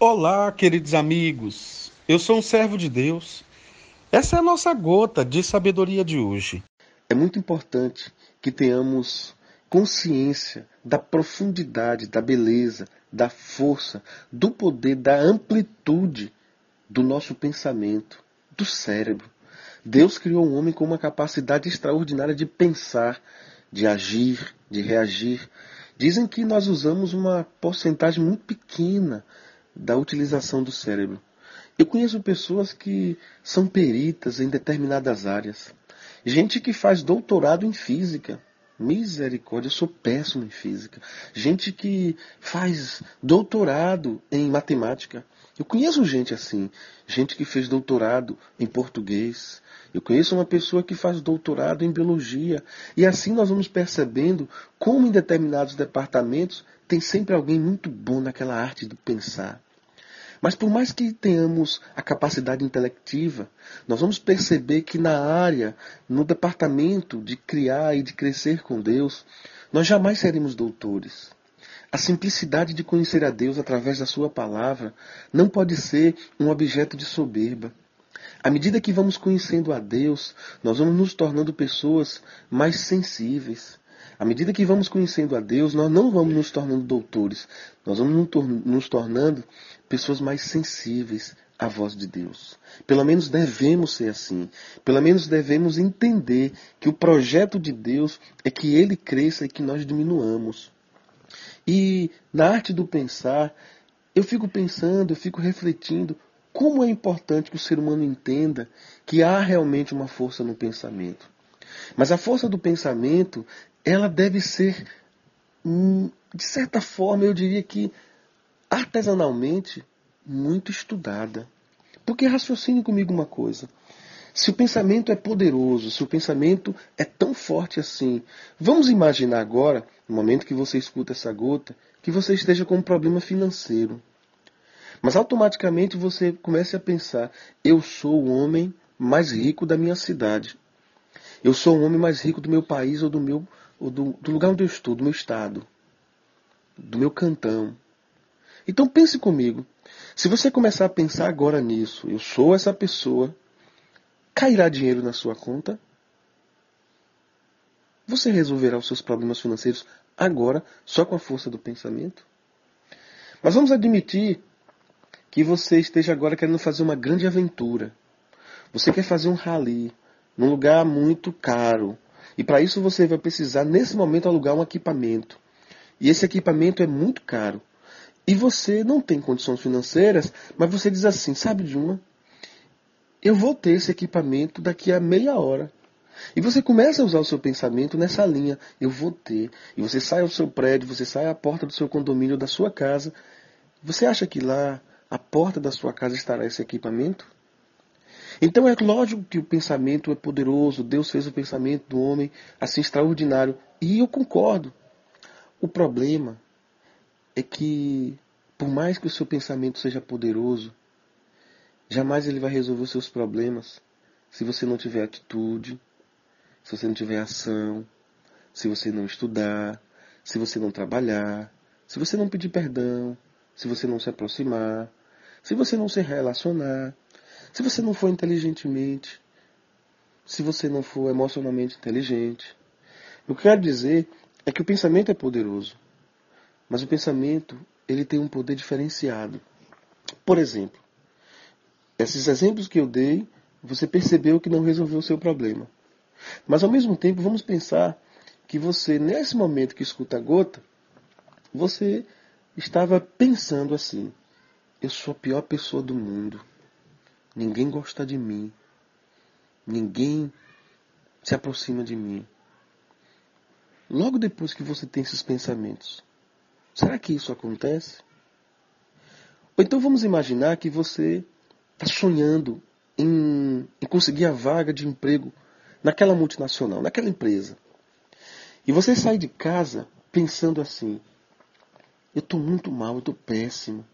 Olá, queridos amigos. Eu sou um servo de Deus. Essa é a nossa gota de sabedoria de hoje. É muito importante que tenhamos consciência da profundidade, da beleza, da força, do poder, da amplitude do nosso pensamento, do cérebro. Deus criou um homem com uma capacidade extraordinária de pensar, de agir, de reagir. Dizem que nós usamos uma porcentagem muito pequena da utilização do cérebro. Eu conheço pessoas que são peritas em determinadas áreas. Gente que faz doutorado em física. Misericórdia, eu sou péssimo em física. Gente que faz doutorado em matemática. Eu conheço gente assim. Gente que fez doutorado em português. Eu conheço uma pessoa que faz doutorado em biologia. E assim nós vamos percebendo como em determinados departamentos tem sempre alguém muito bom naquela arte de pensar. Mas por mais que tenhamos a capacidade intelectiva, nós vamos perceber que na área, no departamento de criar e de crescer com Deus, nós jamais seremos doutores. A simplicidade de conhecer a Deus através da sua palavra não pode ser um objeto de soberba. À medida que vamos conhecendo a Deus, nós vamos nos tornando pessoas mais sensíveis. À medida que vamos conhecendo a Deus, nós não vamos nos tornando doutores, nós vamos nos tornando pessoas mais sensíveis à voz de Deus. Pelo menos devemos ser assim. Pelo menos devemos entender que o projeto de Deus é que Ele cresça e que nós diminuamos. E na arte do pensar, eu fico pensando, eu fico refletindo como é importante que o ser humano entenda que há realmente uma força no pensamento. Mas a força do pensamento, ela deve ser, de certa forma, eu diria que artesanalmente, muito estudada. Porque raciocine comigo uma coisa. Se o pensamento é poderoso, se o pensamento é tão forte assim, vamos imaginar agora, no momento que você escuta essa gota, que você esteja com um problema financeiro. Mas automaticamente você começa a pensar: eu sou o homem mais rico da minha cidade. Eu sou o homem mais rico do meu país ou do lugar onde eu estou, do meu estado, do meu cantão. Então pense comigo. Se você começar a pensar agora nisso, eu sou essa pessoa, cairá dinheiro na sua conta? Você resolverá os seus problemas financeiros agora, só com a força do pensamento? Mas vamos admitir que você esteja agora querendo fazer uma grande aventura. Você quer fazer um rally num lugar muito caro. E para isso você vai precisar, nesse momento, alugar um equipamento. E esse equipamento é muito caro. E você não tem condições financeiras, mas você diz assim: sabe de uma? Eu vou ter esse equipamento daqui a meia hora. E você começa a usar o seu pensamento nessa linha: eu vou ter. E você sai ao seu prédio, você sai à porta do seu condomínio, da sua casa. Você acha que lá, à porta da sua casa, estará esse equipamento? Então é lógico que o pensamento é poderoso. Deus fez o pensamento do homem assim extraordinário. E eu concordo. O problema é que, por mais que o seu pensamento seja poderoso, jamais ele vai resolver os seus problemas se você não tiver atitude, se você não tiver ação, se você não estudar, se você não trabalhar, se você não pedir perdão, se você não se aproximar, se você não se relacionar, se você não for inteligentemente, se você não for emocionalmente inteligente. O que eu quero dizer é que o pensamento é poderoso, mas o pensamento ele tem um poder diferenciado. Por exemplo, esses exemplos que eu dei, você percebeu que não resolveu o seu problema. Mas ao mesmo tempo, vamos pensar que você, nesse momento que escuta a gota, você estava pensando assim: eu sou a pior pessoa do mundo. Ninguém gosta de mim. Ninguém se aproxima de mim. Logo depois que você tem esses pensamentos, será que isso acontece? Ou então vamos imaginar que você está sonhando em conseguir a vaga de emprego naquela multinacional, naquela empresa. E você sai de casa pensando assim: eu estou muito mal, eu estou péssimo.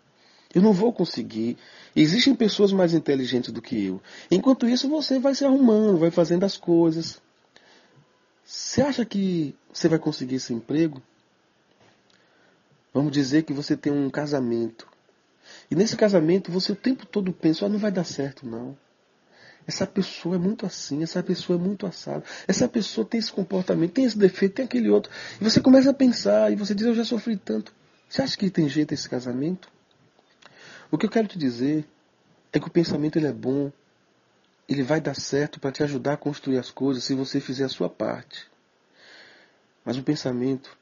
Eu não vou conseguir. Existem pessoas mais inteligentes do que eu. Enquanto isso, você vai se arrumando, vai fazendo as coisas. Você acha que você vai conseguir esse emprego? Vamos dizer que você tem um casamento. E nesse casamento você o tempo todo pensa, não vai dar certo não. Essa pessoa é muito assim, essa pessoa é muito assada, essa pessoa tem esse comportamento, tem esse defeito, tem aquele outro. E você começa a pensar, e você diz, eu já sofri tanto. Você acha que tem jeito esse casamento? O que eu quero te dizer é que o pensamento ele é bom, ele vai dar certo para te ajudar a construir as coisas se você fizer a sua parte. Mas o pensamento,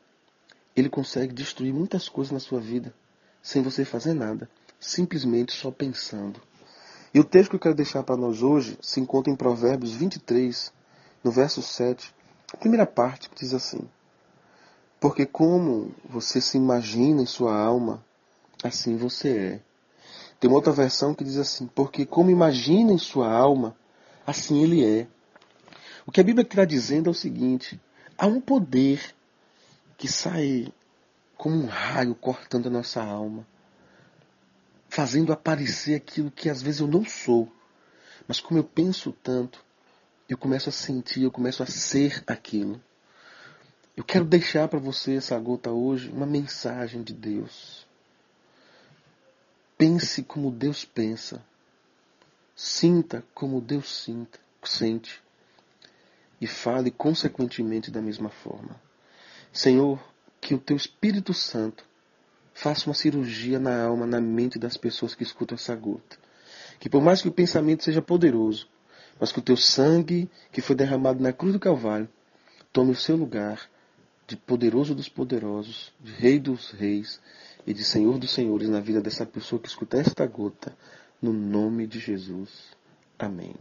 ele consegue destruir muitas coisas na sua vida, sem você fazer nada, simplesmente só pensando. E o texto que eu quero deixar para nós hoje se encontra em Provérbios 23, no verso 7, a primeira parte, que diz assim: porque como você se imagina em sua alma, assim você é. Tem uma outra versão que diz assim: porque como imagina em sua alma, assim ele é. O que a Bíblia está dizendo é o seguinte: há um poder que sai como um raio cortando a nossa alma, fazendo aparecer aquilo que às vezes eu não sou. Mas como eu penso tanto, eu começo a sentir, eu começo a ser aquilo. Eu quero deixar para você essa gota hoje uma mensagem de Deus. Pense como Deus pensa. Sinta como Deus sente. E fale consequentemente da mesma forma. Senhor, que o Teu Espírito Santo faça uma cirurgia na alma, na mente das pessoas que escutam essa gota. Que por mais que o pensamento seja poderoso, mas que o Teu sangue, que foi derramado na cruz do Calvário, tome o seu lugar de poderoso dos poderosos, de rei dos reis e de senhor dos senhores na vida dessa pessoa que escuta esta gota, no nome de Jesus. Amém.